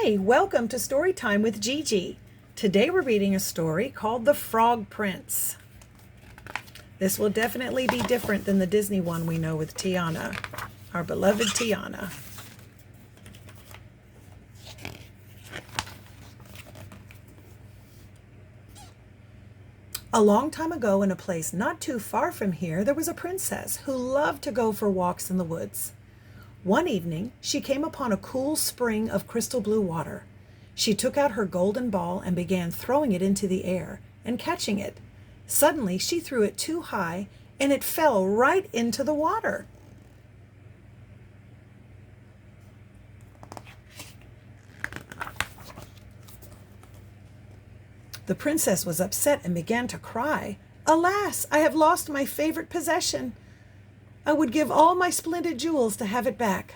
Hi, welcome to Storytime with Gigi. Today we're reading a story called The Frog Prince. This will definitely be different than the Disney one we know with Tiana, our beloved Tiana. A long time ago, in a place not too far from here, there was a princess who loved to go for walks in the woods. One evening, she came upon a cool spring of crystal blue water. She took out her golden ball and began throwing it into the air and catching it. Suddenly, she threw it too high and it fell right into the water. The princess was upset and began to cry. "Alas, I have lost my favorite possession. I would give all my splendid jewels to have it back."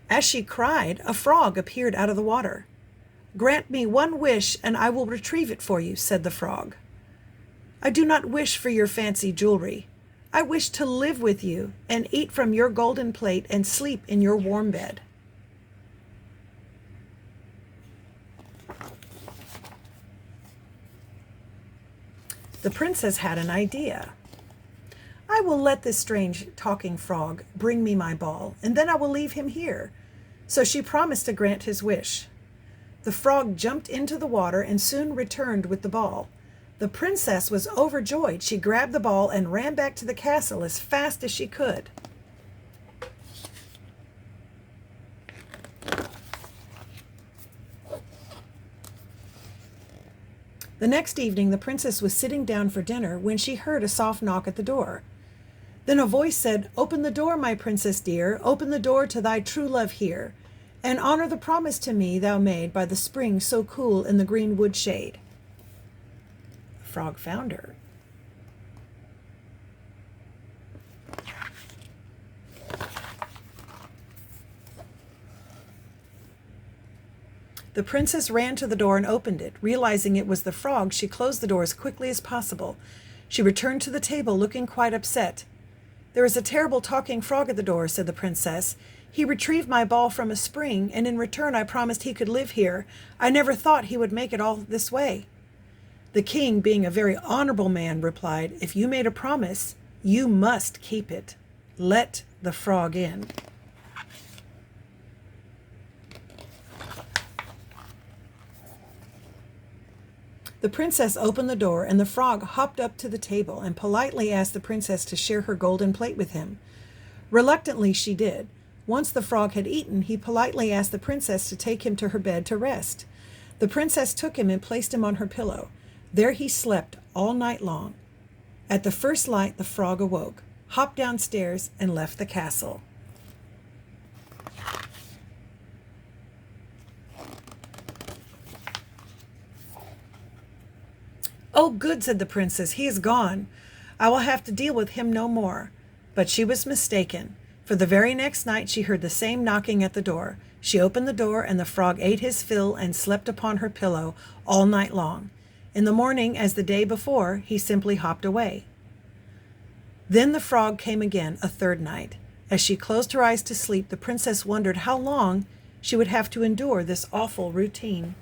As she cried, a frog appeared out of the water. "Grant me one wish and I will retrieve it for you," said the frog. "I do not wish for your fancy jewelry. I wish to live with you and eat from your golden plate and sleep in your warm bed." The princess had an idea. "I will let this strange talking frog bring me my ball, and then I will leave him here." So she promised to grant his wish. The frog jumped into the water and soon returned with the ball. The princess was overjoyed. She grabbed the ball and ran back to the castle as fast as she could. The next evening, the princess was sitting down for dinner when she heard a soft knock at the door. Then a voice said, "Open the door, my princess dear, open the door to thy true love here, and honor the promise to me thou made by the spring so cool in the green wood shade." The frog found her. The princess ran to the door and opened it. Realizing it was the frog, she closed the door as quickly as possible. She returned to the table looking quite upset. "There is a terrible talking frog at the door," said the princess. "He retrieved my ball from a spring, and in return I promised he could live here. I never thought he would make it all this way." The king, being a very honorable man, replied, "If you made a promise, you must keep it. Let the frog in." The princess opened the door, and the frog hopped up to the table and politely asked the princess to share her golden plate with him. Reluctantly, she did. Once the frog had eaten, he politely asked the princess to take him to her bed to rest. The princess took him and placed him on her pillow. There he slept all night long. At the first light, the frog awoke, hopped downstairs, and left the castle. "Oh, good," said the princess. "He is gone. I will have to deal with him no more." But she was mistaken, for the very next night she heard the same knocking at the door. She opened the door, and the frog ate his fill and slept upon her pillow all night long. In the morning, as the day before, he simply hopped away. Then the frog came again a third night. As she closed her eyes to sleep, the princess wondered how long she would have to endure this awful routine.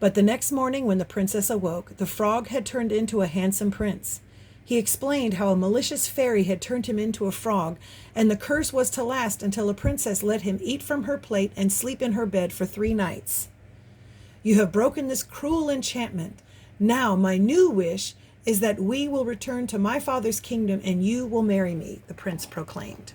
But the next morning, when the princess awoke, the frog had turned into a handsome prince. He explained how a malicious fairy had turned him into a frog, and the curse was to last until a princess let him eat from her plate and sleep in her bed for 3 nights. "You have broken this cruel enchantment. Now my new wish is that we will return to my father's kingdom and you will marry me," the prince proclaimed.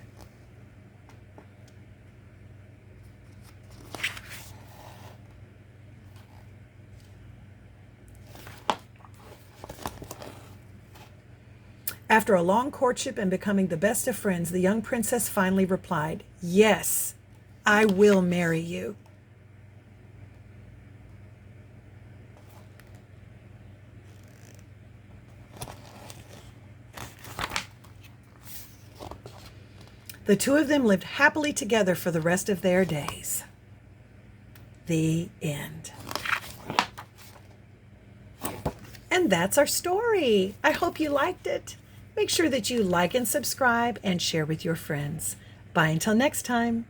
After a long courtship and becoming the best of friends, the young princess finally replied, "Yes, I will marry you." The two of them lived happily together for the rest of their days. The end. And And that's our story. I hope you liked it. Make sure that you like and subscribe and share with your friends. Bye until next time.